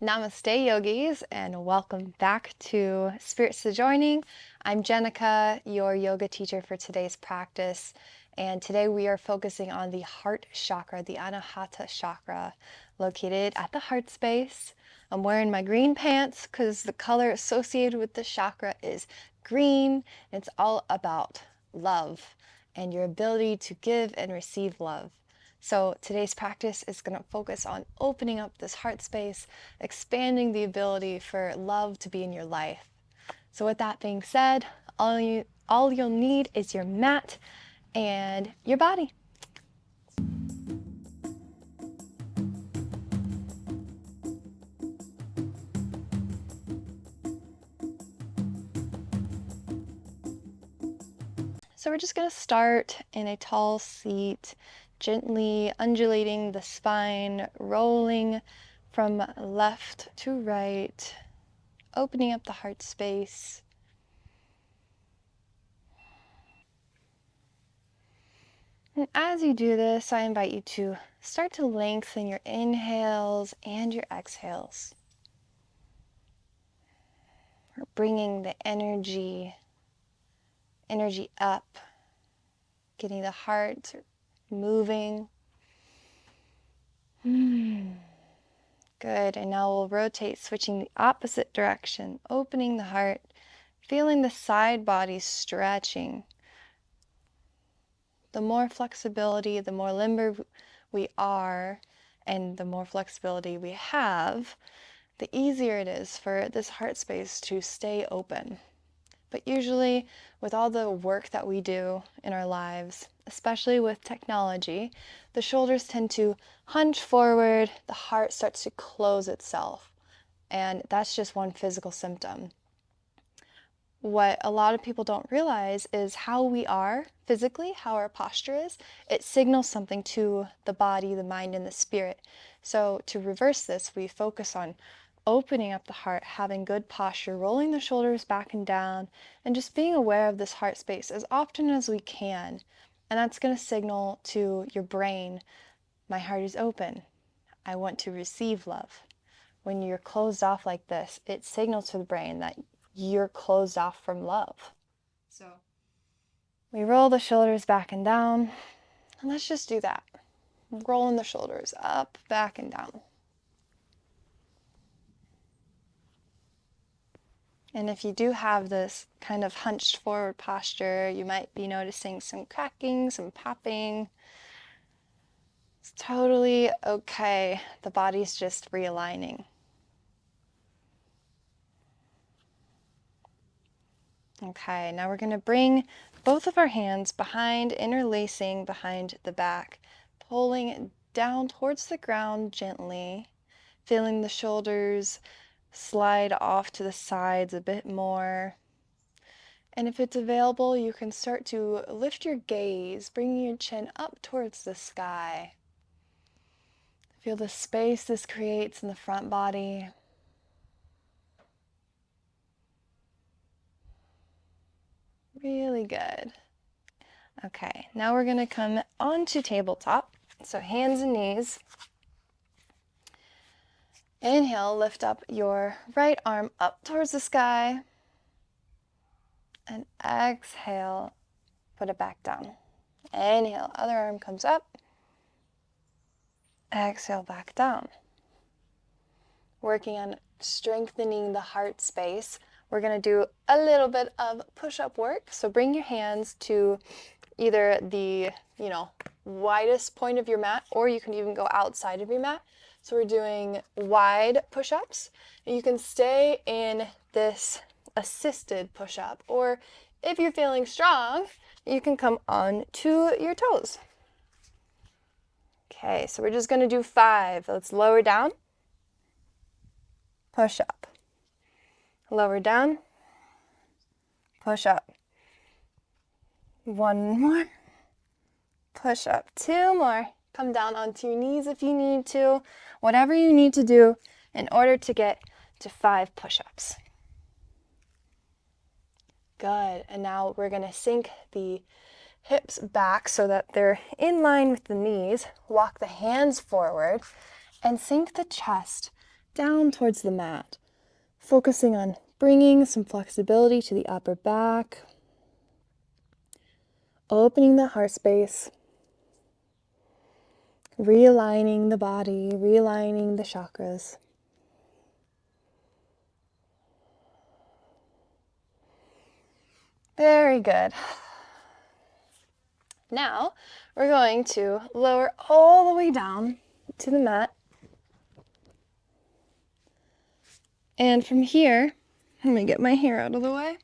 Namaste, yogis, and welcome back to Spirit Sojourning. I'm Jenica, your yoga teacher for today's practice. And today we are focusing on the heart chakra, the Anahata chakra, located at the heart space. I'm wearing my green pants because the color associated with the chakra is green. It's all about love and your ability to give and receive love. So today's practice is going to focus on opening up this heart space, expanding the ability for love to be in your life. So with that being said, all you'll need is your mat and your body. So we're just going to start in a tall seat, gently undulating the spine, rolling from left to right, opening up the heart space. And as you do this, I invite you to start to lengthen your inhales and your exhales. We're bringing the energy up, getting the heart moving. Good. And now we'll rotate, switching the opposite direction, opening the heart, feeling the side body stretching. The more flexibility, the more limber we are, and the more flexibility we have, the easier it is for this heart space to stay open. But usually, with all the work that we do in our lives, especially with technology, the shoulders tend to hunch forward, the heart starts to close itself, and that's just one physical symptom. What a lot of people don't realize is how we are physically, how our posture is. It signals something to the body, the mind, and the spirit. So to reverse this, we focus on opening up the heart, having good posture, rolling the shoulders back and down, and just being aware of this heart space as often as we can. And that's going to signal to your brain, my heart is open. I want to receive love. When you're closed off like this, it signals to the brain that you're closed off from love. So we roll the shoulders back and down, and let's just do that. Rolling the shoulders up, back, and down. And if you do have this kind of hunched forward posture, you might be noticing some cracking, some popping. It's totally okay. The body's just realigning. Okay, now we're going to bring both of our hands behind, interlacing behind the back, pulling down towards the ground gently, feeling the shoulders slide off to the sides a bit more. And if it's available, you can start to lift your gaze, bringing your chin up towards the sky. Feel the space this creates in the front body. Really good. Okay, now we're going to come onto tabletop. So hands and knees. Inhale, lift up your right arm up towards the sky. And exhale, put it back down. Inhale, other arm comes up. Exhale, back down. Working on strengthening the heart space. We're going to do a little bit of push-up work. So bring your hands to either the, widest point of your mat, or you can even go outside of your mat. So we're doing wide push-ups. You can stay in this assisted push-up, or if you're feeling strong, you can come on to your toes. Okay, so we're just going to do 5. Let's lower down, push up, lower down, push up. 1 more, push up. 2 more. Come down onto your knees if you need to. Whatever you need to do in order to get to 5 push-ups. Good. And now we're going to sink the hips back so that they're in line with the knees. Walk the hands forward and sink the chest down towards the mat, focusing on bringing some flexibility to the upper back, opening the heart space, realigning the body, realigning the chakras. Very good. Now we're going to lower all the way down to the mat. And from here, I'm going to get my hair out of the way.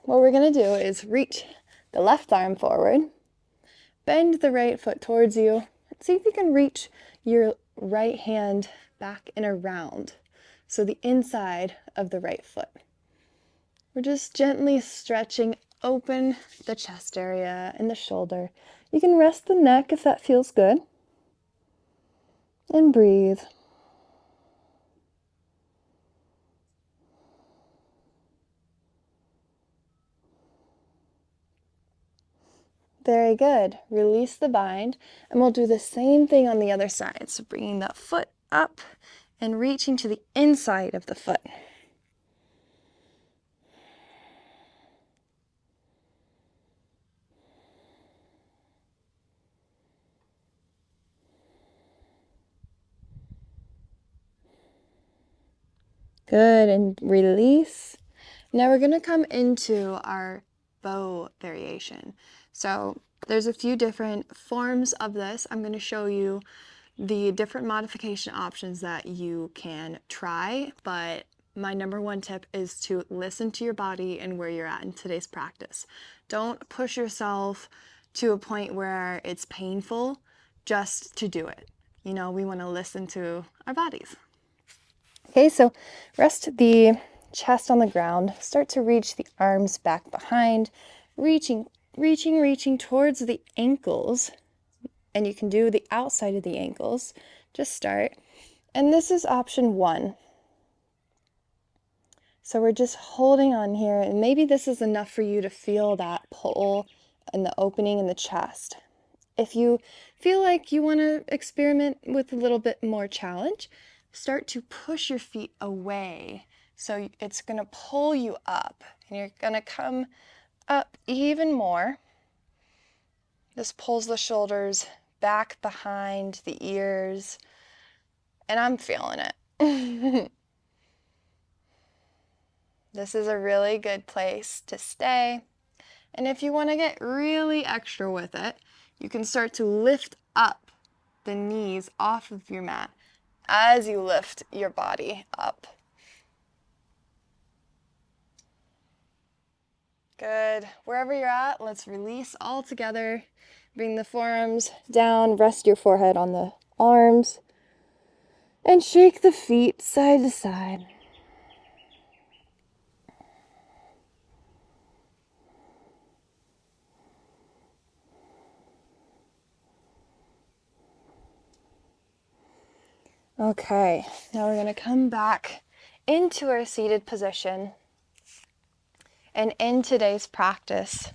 What we're going to do is reach the left arm forward, bend the right foot towards you. See if you can reach your right hand back and around. So the inside of the right foot. We're just gently stretching open the chest area and the shoulder. You can rest the neck if that feels good. And breathe. Very good. Release the bind, and we'll do the same thing on the other side. So bringing that foot up and reaching to the inside of the foot. Good, and release. Now we're going to come into our bow variation. So there's a few different forms of this. I'm going to show you the different modification options that you can try, but my number one tip is to listen to your body and where you're at in today's practice. Don't push yourself to a point where it's painful just to do it. You know, we want to listen to our bodies. Okay, so rest the chest on the ground. Start to reach the arms back behind, reaching towards the ankles. And you can do the outside of the ankles. Just start. And this is option 1. So we're just holding on here, and maybe this is enough for you to feel that pull and the opening in the chest. If you feel like you want to experiment with a little bit more challenge, start to push your feet away. So it's going to pull you up, and you're going to come up even more. This pulls the shoulders back behind the ears, and I'm feeling it. This is a really good place to stay. And if you want to get really extra with it, you can start to lift up the knees off of your mat as you lift your body up. Good. Wherever you're at, let's release all together. Bring the forearms down, rest your forehead on the arms, and shake the feet side to side. Okay, now we're going to come back into our seated position and in today's practice.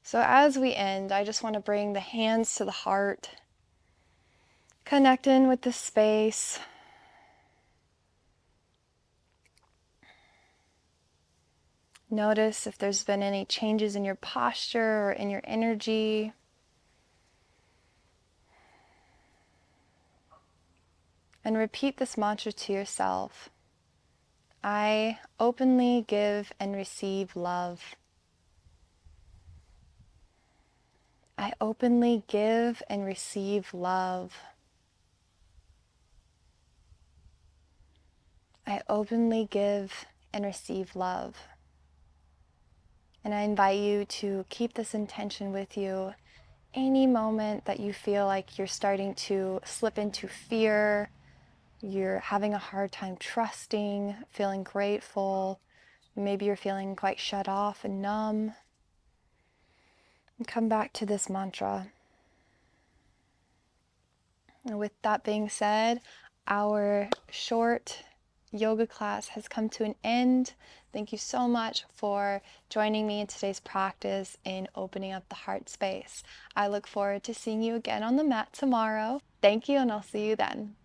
So as we end, I just want to bring the hands to the heart, connect in with the space. Notice if there's been any changes in your posture or in your energy. And repeat this mantra to yourself. I openly give and receive love. I openly give and receive love. I openly give and receive love. And I invite you to keep this intention with you any moment that you feel like you're starting to slip into fear, you're having a hard time trusting, feeling grateful, maybe you're feeling quite shut off and numb. And come back to this mantra. And with that being said, our short yoga class has come to an end. Thank you so much for joining me in today's practice in opening up the heart space. I look forward to seeing you again on the mat tomorrow. Thank you, and I'll see you then.